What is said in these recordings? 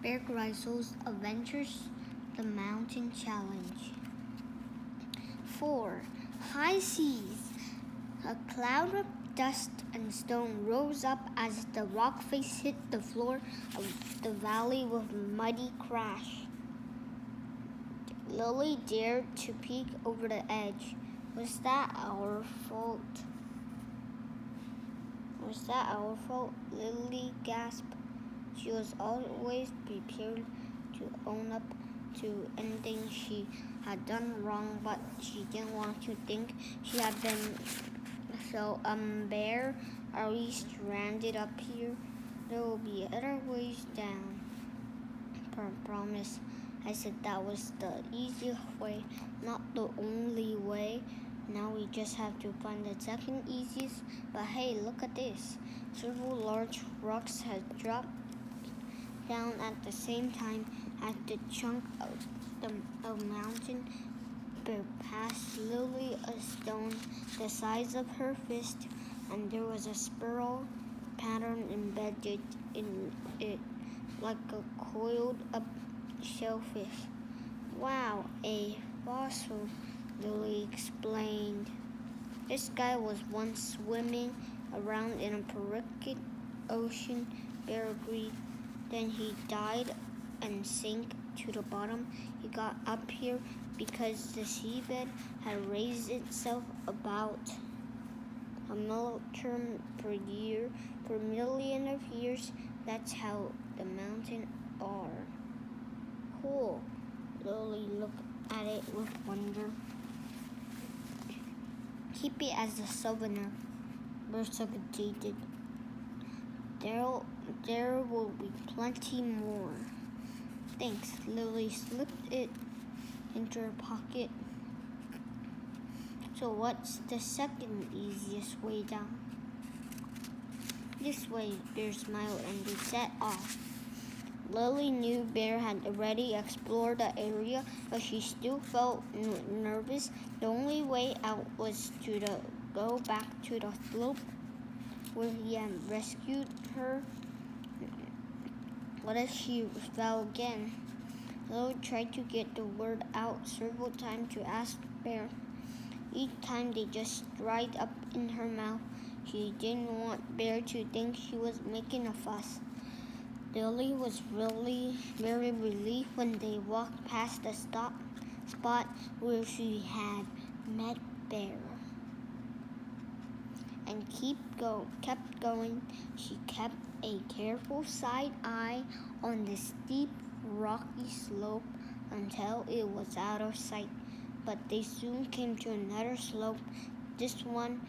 Bear Grylls Adventures, the Mountain Challenge. 4. High seas. A cloud of dust and stone rose up as the rock face hit the floor of the valley with a mighty crash. Lily dared to peek over the edge. Was that our fault? Was that our fault? Lily gasped. She was always prepared to own up to anything she had done wrong, but she didn't want to think she had been. So, Bear, are we stranded up here? There will be other ways down. Promise. I said that was the easiest way, not the only way. Now we just have to find the second easiest. But hey, look at this. Several large rocks had dropped down at the same time as the chunk of the mountain passed Lily a stone the size of her fist, and there was a spiral pattern embedded in it like a coiled up shellfish. Wow, a fossil, Lily explained. This guy was once swimming around in a perfect ocean, Bear agreed. Then he died and sank to the bottom. He got up here because the seabed had raised itself about a meter per year for millions of years. That's how the mountains are. Cool. Lily looked at it with wonder. Keep it as a souvenir, Bear suggested. There will be plenty more. Thanks. Lily slipped it into her pocket. So what's the second easiest way down? This way, Bear smiled, and they set off. Lily knew Bear had already explored the area, but she still felt nervous. The only way out was to go back to the slope where he had rescued her. What if she fell again? Lily tried to get the word out several times to ask Bear. Each time they just dried up in her mouth. She didn't want Bear to think she was making a fuss. Lily was really very relieved when they walked past the spot where she had met Bear. And kept going. She kept a careful side eye on the steep, rocky slope until it was out of sight. But they soon came to another slope. This one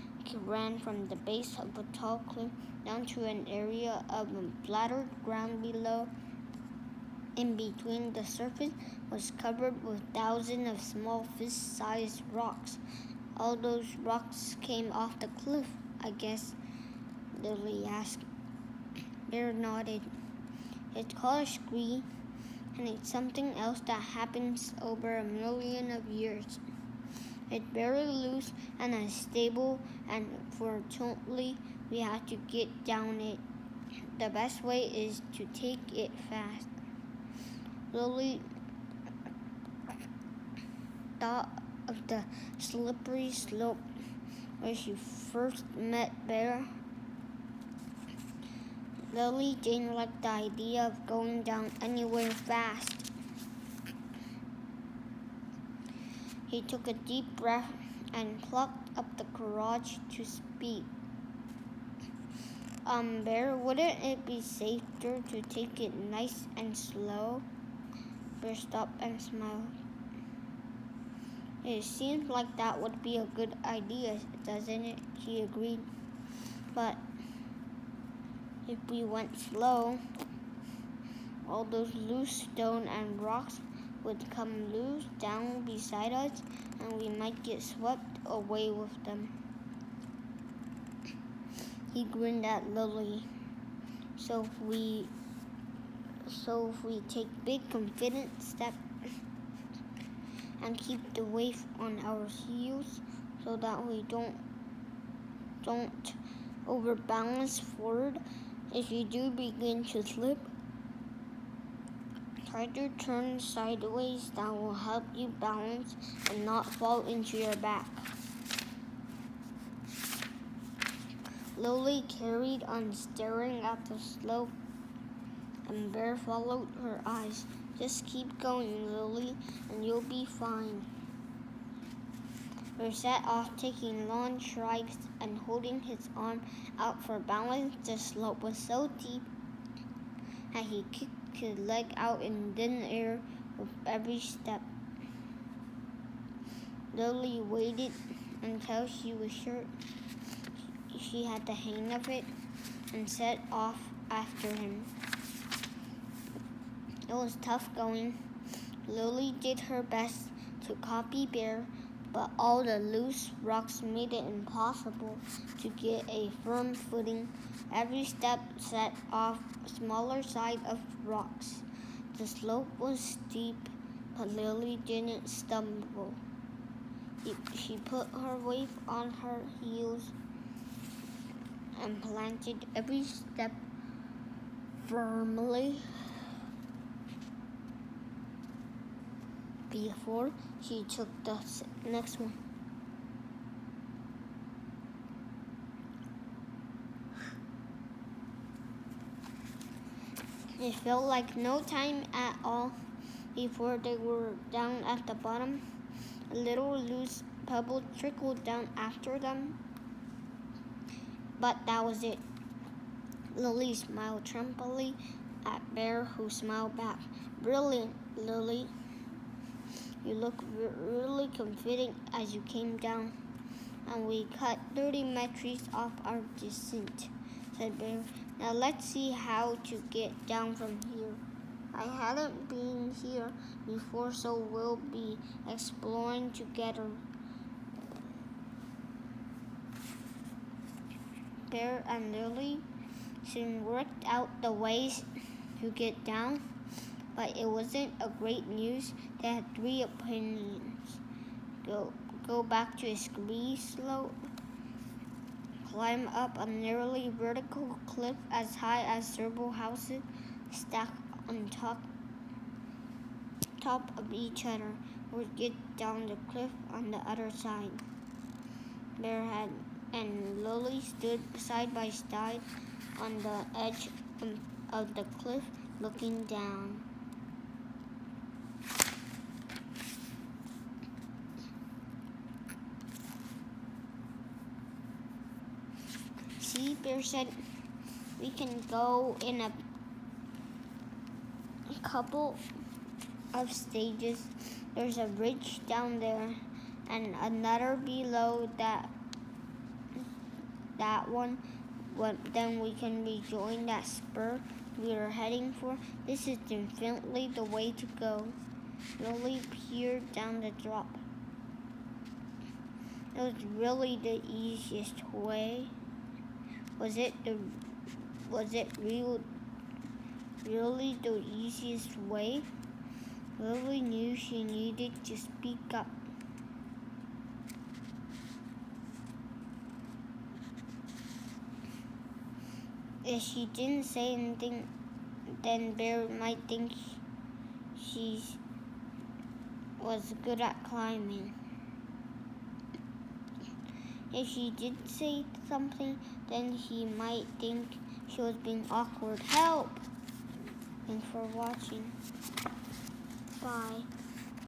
ran from the base of a tall cliff down to an area of flattered ground below. In between, the surface was covered with thousands of small fist-sized rocks. All those rocks came off the cliff, I guess, Lily asked. Bear nodded. It's called a scree, and it's something else that happens over a million of years. It's very loose and unstable, and fortunately, we have to get down it. The best way is to take it fast. Lily thought of the slippery slope where she first met Bear. Lily didn't like the idea of going down anywhere fast. He took a deep breath and plucked up the courage to speak. Bear, wouldn't it be safer to take it nice and slow? Bear stopped and smiled. It seems like that would be a good idea, doesn't it? She agreed. But if we went slow, all those loose stones and rocks would come loose down beside us, and we might get swept away with them. He grinned at Lily. So if we take big confident steps and keep the weight on our heels so that we don't overbalance forward, if you do begin to slip, Try to turn sideways. That will help you balance and not fall into your back. Lily carried on staring at the slope, and Bear followed her eyes. Just keep going, Lily, and you'll be fine. Bear set off, taking long strides and holding his arm out for balance. The slope was so steep that he kicked his leg out in thin air with every step. Lily waited until she was sure she had the hang of it and set off after him. It was tough going. Lily did her best to copy Bear, but all the loose rocks made it impossible to get a firm footing. Every step set off a smaller side of rocks. The slope was steep, but Lily didn't stumble. She put her weight on her heels and planted every step firmly before she took the next one. It felt like no time at all before they were down at the bottom. A little loose pebble trickled down after them, but that was it. Lily smiled triumphantly at Bear, who smiled back. Brilliant, Lily. You look really confident as you came down. And we cut 30 metres off our descent, said Bear. Now let's see how to get down from here. I hadn't been here before, so we'll be exploring together. Bear and Lily soon worked out the ways to get down, but it wasn't a great news. They had 3 opinions. Go back to a ski slope, climb up a nearly vertical cliff as high as several houses stacked on top of each other, or get down the cliff on the other side. Bear and Lily stood side by side on the edge of the cliff, looking down. See, Bear said, we can go in a couple of stages. There's a ridge down there and another below that one. Then we can rejoin that spur we are heading for. This is definitely the way to go. Lily peered down the drop. It was really the easiest way. Was it really the easiest way? Lily knew she needed to speak up. If she didn't say anything, then Bear might think she was good at climbing. If she did say something, then he might think she was being awkward. Help! Thanks for watching. Bye.